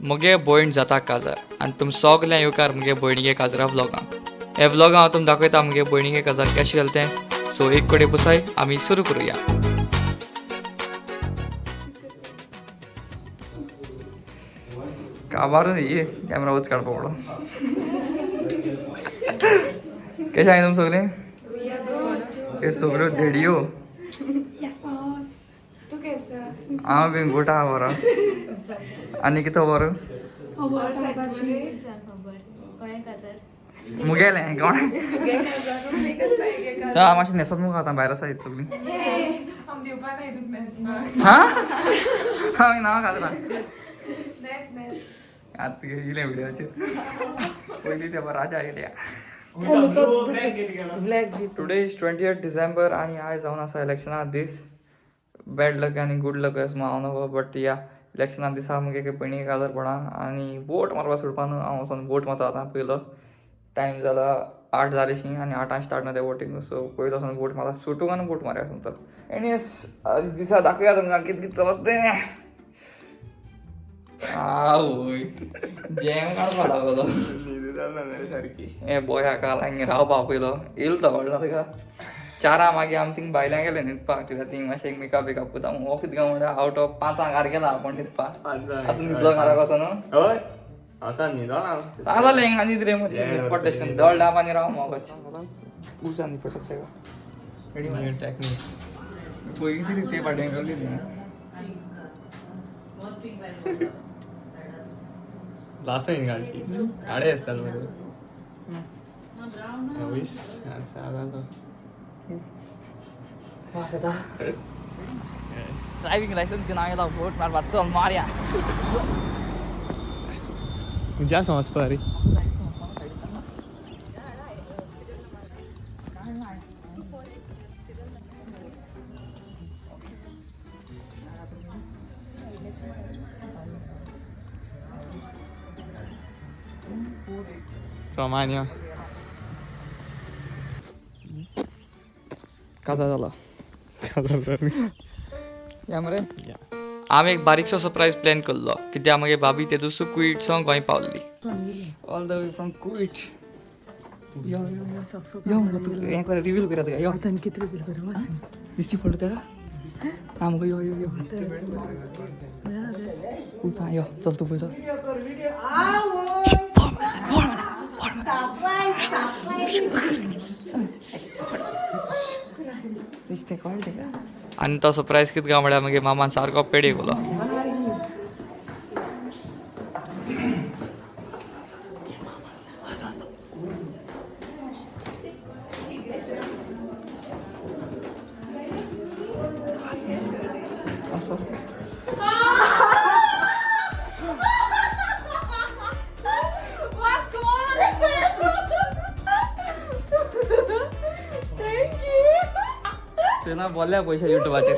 मुगे भयण जाता काजार आनी तुम सगळे येवकार मुगे भयणीगे काजरा व्लॉगां. हे व्लॉगां हांव तुमकां दाखयता मुगे भयणीगे काजार कशें जालें तें. सो एक कडेन बसाय आमी सुरू करूया. काबार ये कॅमेरा वच काडपा पडो. कशें आहाय तुम सगळे? हे सगळ्यो धेडयो. हांव बीन गोट आहा बरो. आनी कितें बरो? मुगेलें कोण? चल मातशें न्हेसोत मुगो आतां भायर आसा सगळीं. हा? आमी नांव घालना. आतां येयलें व्हिडियोचेर. पयलीं ते राजा येयल्या. टुडे इज 28 डिसेंबर आनी आयज जावन आसा इलेक्शना दीस. बॅड लक आनी गूड लक अशें हांव नो बट या इलेक्शना दिसा मुगे पयणी काजार पडा आनी वोट मारपा सोडपा न्हू. हांव वचोन वोट मारता आतां पयलो. टायम जाला 8 जालीशी आनी 8 स्टार्ट ना तें वोटींग. सो पयलो वचोन वोट मारता. सुटूंक आनी वोट मारया सांगता. एनीवेज आयज दिसा दाखया तुमकां कितें कितें चलत तें. आवय जॅम काडपा लागलो सारकी. हे बॉय हाका हांगा रावपा पयलो येयलो तो कळना तुका. चारा मागीर आमी थिंग भायल्यान गेले न्हिदपाक. कित्याक थिंग मातशें मेकअप बेकअप करता. हो कितें काय म्हणल्यार आवट ऑफ 5 घार गेला आपण न्हिदपाक. आतां न्हिदलो घराक वचोन. हय असा न्हिदो ना जालें हिंगा न्हिद रे मरे न्हिदपट तेश करून दळ डाब आनी राव मोगच उजा न्ही पडटा तेका. रेडी मागीर टॅक्नीक पयलींची ते पाटें गेली न्ही. लास्ट आहे गाडची गाडी असतात मध्ये वीस वास येता. ड्रायव्हिंग लायसन्स घेवन हांव येता वोट मारपाक. चल मारया. तुमच्या समजपा रे सामान्य काजा जाला या मरे. आमी एक बारीकसो सरप्रायज प्लॅन केल्लो कित्याक मागीर भाभी ते दुसू कुईट सॉंग गोंय पावल्ली. All the way from Kuwait. यो हें कर रिवील करा तुका. यो दिसती पडलो तेका. ना मुगो यो यो यो उचा यो चल तू पयलो. दिसते कळ्ळें तेका. आनी तो सरप्रायज कितें काय म्हळ्यार मागीर मामान सारको पेडे गेलो. ना बोलल्या पैसे युट्यूबाचेर.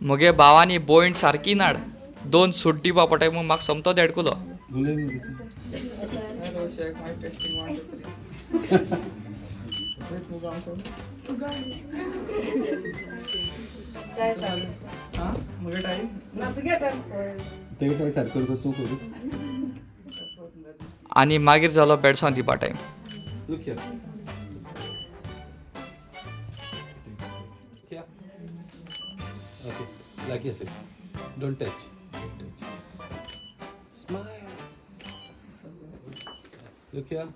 मुगे भावानी बोयण सारकी नाड 2 सूट दिवपा पडटाय म्हूण म्हाका समतो देडकुलो. आनी मागीर जालो बेडसॉन दिवपा time. Okay, like yes, don't touch. Smile. Look here.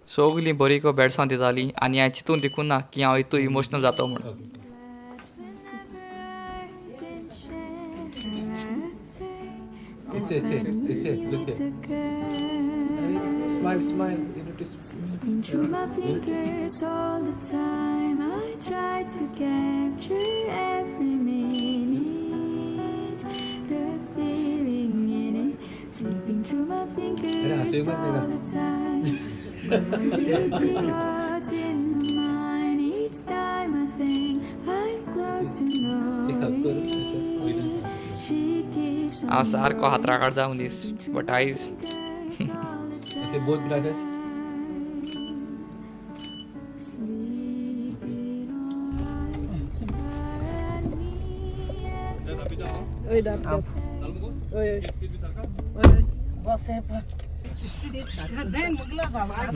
सगलीं बरी को बेडसॉन दितालीं आनी हांवें चिंतून देखून ना की हांव हितू इमोशनल जातो म्हणून. Say, look here. Smile, smile. You need to Slipping through my fingers all the time. I try to capture every minute, the feeling in it. Slipping through my fingers all the time. Releasing what's in her mind each time I think I'm close to knowing. She keeps हांव सारको हातराकाड जावन दीस but आयज Okay, both brothers.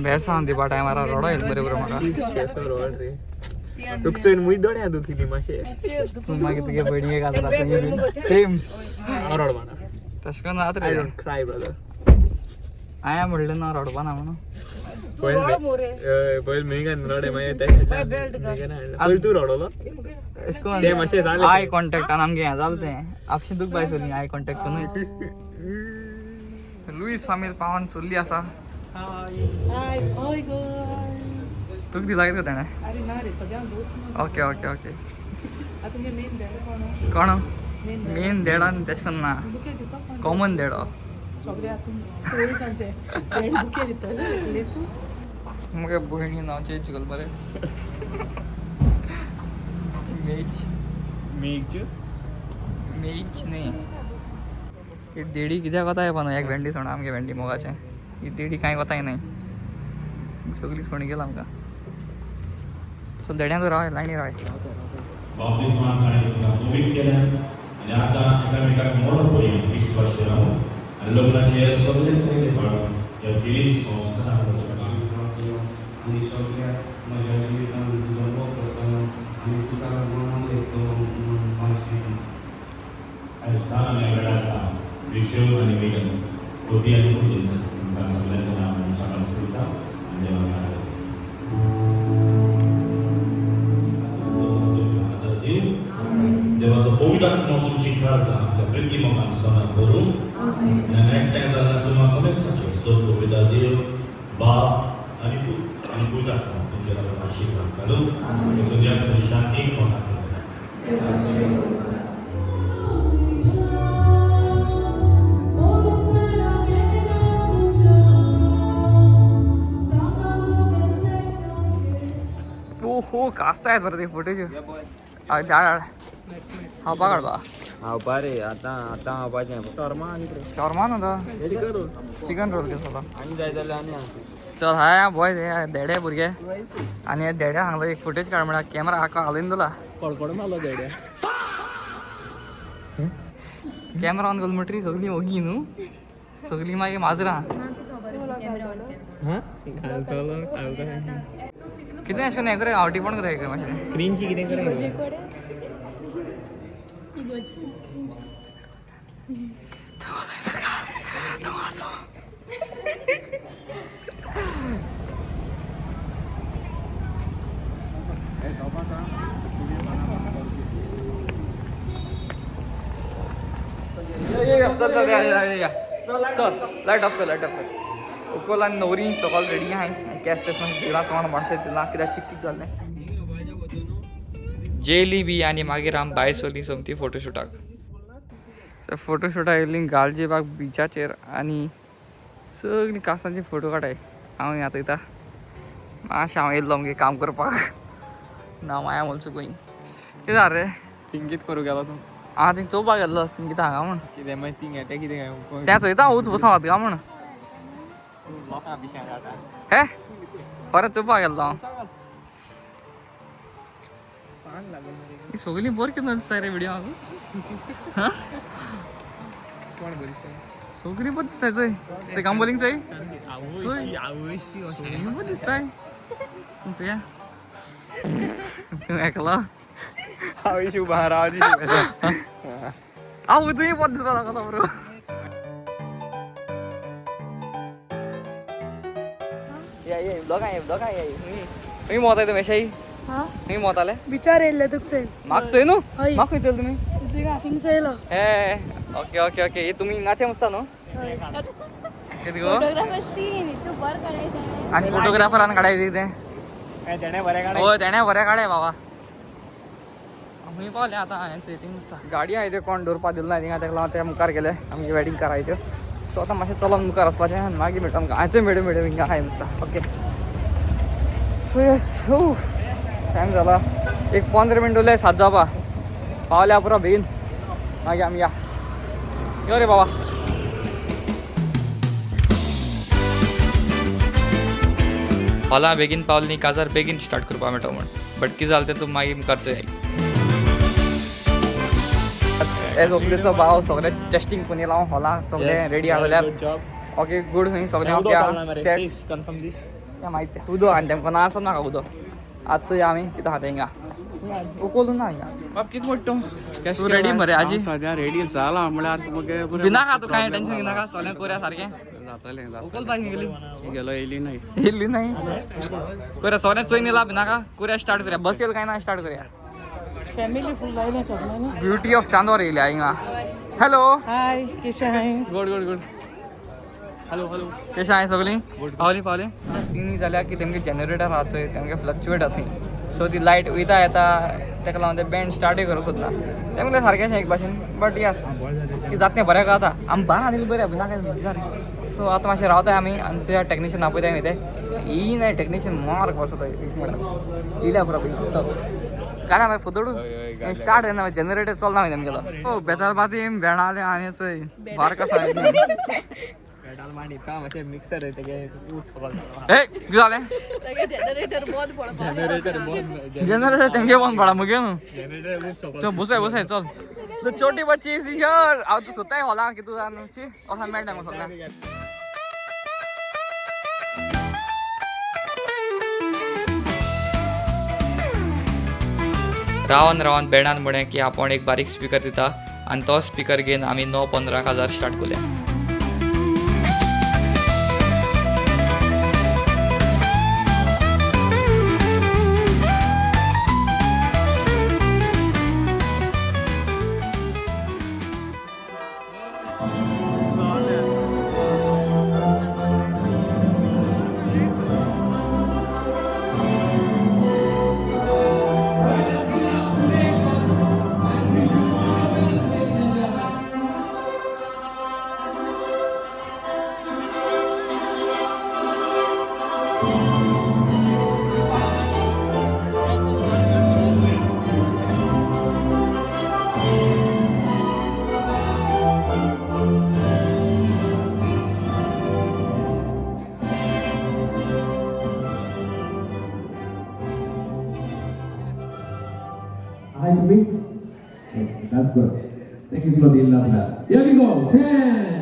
बेरसा म्हणते बा टायमारा रडो येईल बरोबर म्हाका तुका मुई दोड्या दुखिली माशे पूण मागीर तुगे भयणीक घालता सेम रडवाना तशें करून जाता I ray don't cry brother हांवें म्हणलें ना रडपा ना म्हणून पहिले मेघान रडे मागीर ते पहिले तू रडलो अशें ते करून मातशें जालें आय कॉन्टॅक्टान आमगे हें जालें तें आपशें दूख बाय सोली आय कॉन्टॅक्ट करून लुईस फामील पावन सोल्ली आसा तुका दिला कितें तेणें ओके ओके ओके कोण मेन देडान तेशें करून ना कॉमन देडो मुगे भयणी नांव चेंज कर बरें मेज मेज न्ही ही देडी कित्याक कोताय पण एक भेंडी सोण आमगे भेंडी मोगाचें ही देडी कांय कोताय नाही सगळी सोणी गेला आमकां सो देड्यांक रावय लायनी रावय बाप्तिस्मान ताणें तुमकां नवीन केल्या आनी आतां एकामेकाक मोडप करुया 20 वर्सां रावन आनी लग्नाचे सगळे तरेचे काडून ह्या तिनूय संस्थानाक आणि सगळ्या म्हज्या जिवितांत तुजो मोग करतना आनी तुका लागून एक मास दिता आयज स्थान आनी वेळार विशव आनी मेघन कोती आनी कोती तुमकां सगळ्यांच्या नांवान शाबास करता आनी देवाक आदार देव देवाचो पवित्र आत्मा तुमची काळजा आपल्या प्रिती मोगान सोनार भरून आनी एकठांय जाल्ल्या तुम्हा समेस्ताचेर सगळो पवित्र देव बाप आनी पूत आनी पवित्र आत्मा तुमचे लागून आशिर्वाद घालूं सगळ्यांची शांती कोणाक हो कास्ता आहेत बरं ते फुटेज धाड हावपा काडपा हांव बरे आतां हांवपाचें शोरमा आनी चोरमान होता रोल चिकन रोल केस होता आनी जाय जाल्यार आनी चल हाय बॉय देडे भुरगे आनी हे देड्या सांगलो एक फुटेज काड म्हळ्यार कॅमेरा हाका हालयन दिला कडकड मारलो देड्या कॅमेरा ऑन करून म्हणटरी सगळीं ओगी न्हू सगळीं मागीर माजरां कितें अशें करून हें करे आवटी पण करे मातशें क्रीनची कितें करे चल लायट ऑफ कर उकोल आनी नवरी सकाळ रेडी आहाय गॅस पेस मातशें दिला तोंड मातशें दिला कित्याक चिक चिक जाल्लें जेली बी आनी मागीर आमी भायर सोली सोमती फोटोशुटाक फोटोशुटाक येयल्लीं गालजीबाग बिचाचेर आनी सगळीं कासांचे फोटो काडाय हांव आतां येता मातशें हांव येयल्लो आमगे काम करपाक ना माया ऑल्सो गोईंग कितें जालें रे थिंकीत करूं गेलो तूं हांव थिंग चोवपाक गेल्लो थिंग कितें हांगा म्हण कितें मागीर थिंग येता कितें काय तें चोयता उच बसून हात गा म्हण लोकां पिशें जाता हे खरें चोवपाक गेल्लो हांव ही सगळीं बरी कितें दिसता रे व्हिडियो हांव कोण बरी दिसता सगळीं बरी दिसताय चोय चोय काम बोलिंग चोय आवयशी सगळीं बरी दिसताय चोया तूं एकलो आवयशी उबा राव हांव तुवें बरो दिसपा लागलो बरो खंय मोताय तुमी अशें खंय मोताले विचार येयल्ले तुका चोय म्हाक चोय न्हू हय. म्हाक खंय चोयल तुमी थिंग चोयलो हे ओके ओके ओके हे तुमी हिंगाचे मस्ता न्हू कितें गो आनी फोटोग्राफरान काडाय कितें तेणे बरें काडे हो तेणे बरें काडे बाबा खंय पावले आतां हांवें सेटींग नुसता गाडी आहाय त्यो कोण दवरपा दिलो ना थिंगा तेका लागून ते मुखार गेले आमगे वेडींग कराय त्यो सो आतां मातशें चलोन मुखार वचपाचें आनी मागीर मेळटा आमकां हांचे मेळ्यो हिंगा आहाय नुसता ओके सो येस टायम जाला एक 15 मिनट उरले 7 जावपा पावल्या पुरो बेगीन मागीर आमी या यो रे बाबा हॉला बेगीन पावली न्ही काजार बेगीन स्टार्ट करपा मेळटा म्हण बट कितें जालें तें तूं मागीर मुखार चोय एज ऑफिसचो भाव सगळे टेस्टिंग पुनी लावन हॉला सगळे रेडी आहा जाल्यार ओके गूड खंय सगळे हांव सेट कन्फर्म दीस तें माहिती उदो आनी तेमकां ना आसत नाका उदो आजचो या आमी कितें आहा तें हिंगा उकोलून ना हिंगा बाप कितें म्हणटा तूं रेडी मरे आजी सद्या रेडी जाला म्हळ्यार आतां मगे भिनाका तूं कांय टेन्शन घेनाका सगळें करुया सारकें जातलें उकोलपाक गेली गेलो येयली नाही येयल्ली नाही करुया सगळें चोयन येयला भिनाका करुया स्टार्ट करुया बस येयल काय ना स्टार्ट करुया फॅमिली फुल जायना सगळ्यांना ब्युटी ऑफ चांदोर येयल्या हिंगा हॅलो हाय केशे hi good good good hello hello कशें आहाय सगळीं पावली पावली सीनी जाल्यार की तेमगे जनरेटर आहा चोय तेमगे फ्लक्च्युएट आहा थंय सो ती लायट वयता येता तेका लागून ते बँड स्टार्टूय करूंक सोदना तेमगे सारकेंशें एक भाशेन बट यस की जात तें बरें जाता आमी बारा आनी दवरया भिना सो आतां मातशें रावताय आमी आनी चोया टॅक्निशियन आपयताय न्ही ते येयनाय टॅक्निशियन मार कसो एक म्हणून येयल्या पुरो चल काडा मागीर फोतोडू स्टार्ट जायना जनरेटर चलना मागीर तेमगेलो ओ बेताल बातीम भेणाले आनी चोय बारका पेडल मांडिता मातशें मिक्सर तेगे उच ए कितें जालें जनरेटर तेमगे बंद पडा मगे जनरेटर उच चल बसय बसय चल तू छोटी बच्ची सी हियर हांव तू सोदताय हॉला की तू जाण शी असो मेळटा म्हाका सगळ्यांक रावन रावन बँडान म्हळें की आपण एक बारीक स्पिकर दिता आनी तो स्पिकर घेवन आमी 9:15 स्टार्ट केले Hi to me? Yes, that's good. Thank you, Claudine. Love that. Here we go. 10.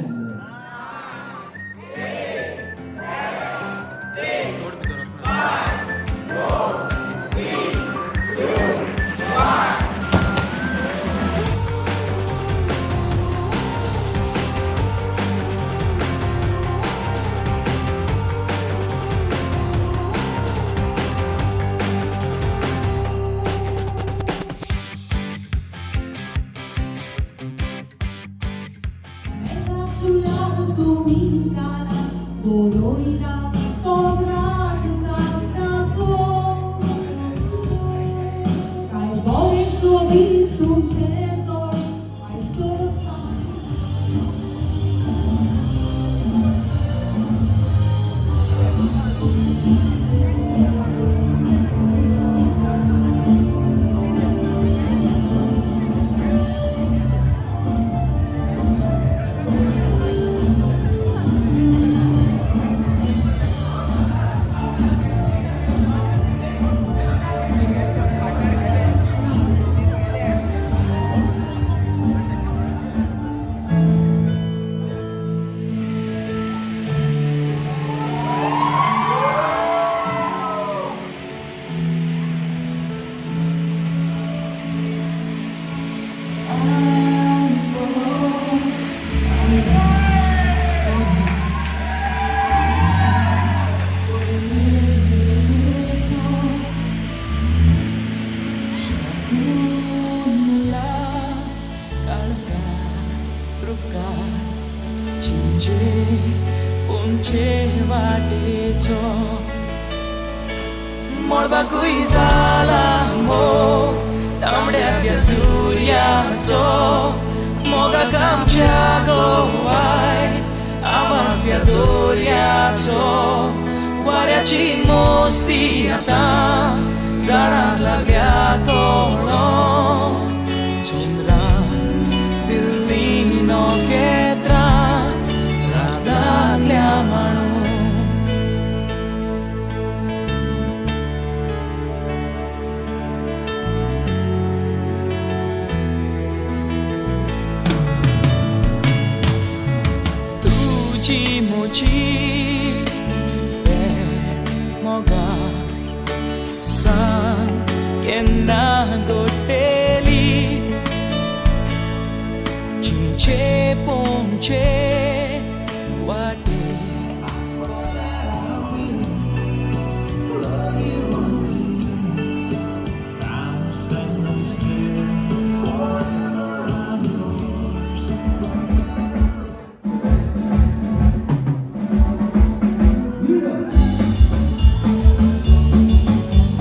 मळबाकूय जाला मोग तांबड्या सुर्याचो मोगाक आमच्या गोवाय आवाज त्या दोर्याचो वाऱ्याची मोस्ती आतां झाडांक लागल्या कोणो चंद्रान दिल्ली नोकेत्रान रात लागल्या म्हणून तुझी भेट मोगा सांग केन्ना घडटली चिंचे पोंचे वाटे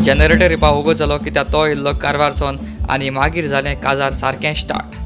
जनरेटर रिपा उगो जालो कित्याक तो येयल्लो कारवारसून आनी मागीर जालें काजार सारकें स्टार्ट.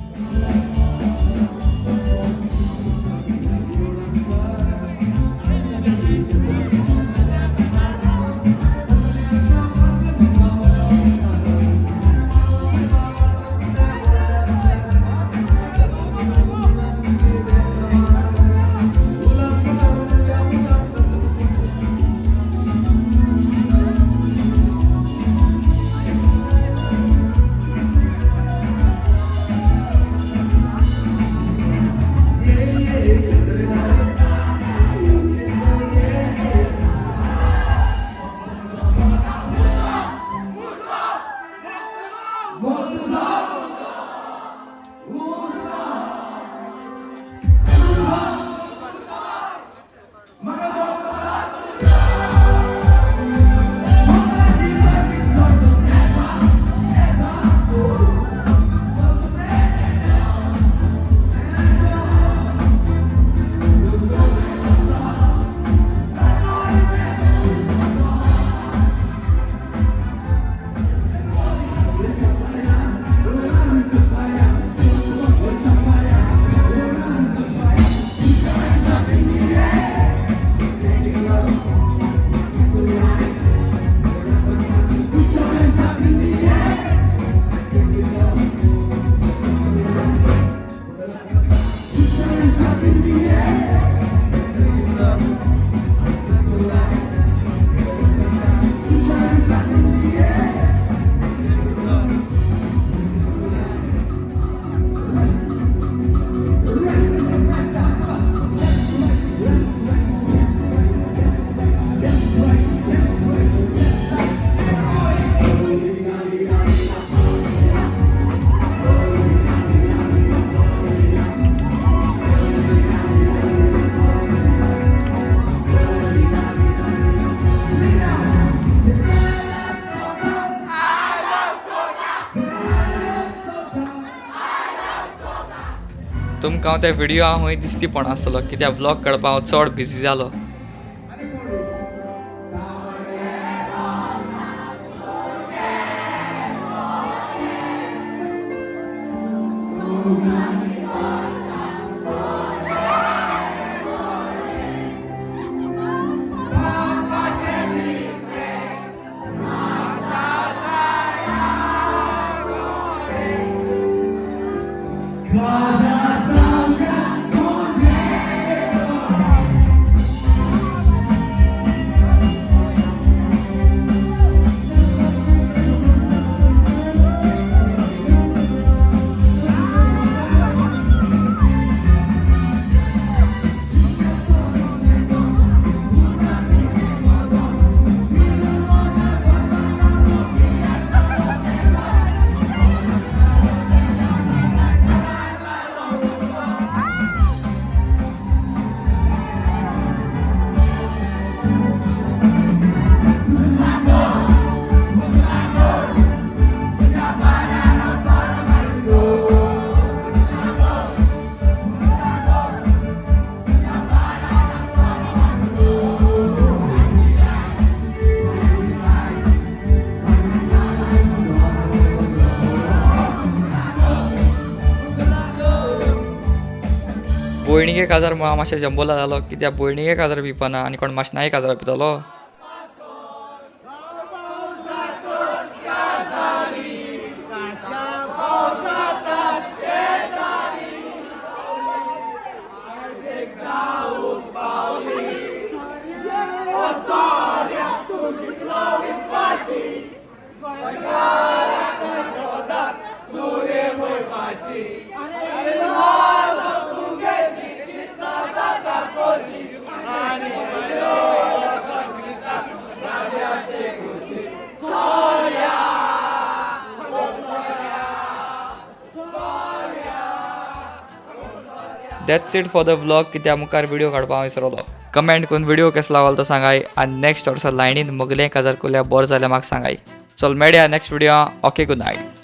तुमकां हांव त्या व्हिडिओ खंय दिसती पण आसतलो कित्याक ब्लॉग काडपाक हांव चड बिजी जालो. भयणीगे काजार हांव मातशें जंबोला जालो कित्याक भयणीगे काजार पिवपाना आनी कोण माशनाये काजार पितलो. That's it for the vlog. कित्याक मुखार व्हिडिओ काडपाक हांव विसरलो. कमेंट करून व्हिडिओ कसो लागलो तो सांगाय आनी नेक्स्ट वर्सा लायनीन मगलें काजार कोल्यार बरें जाल्यार म्हाका सांगाय. चल मेळया next video. Okay, good night.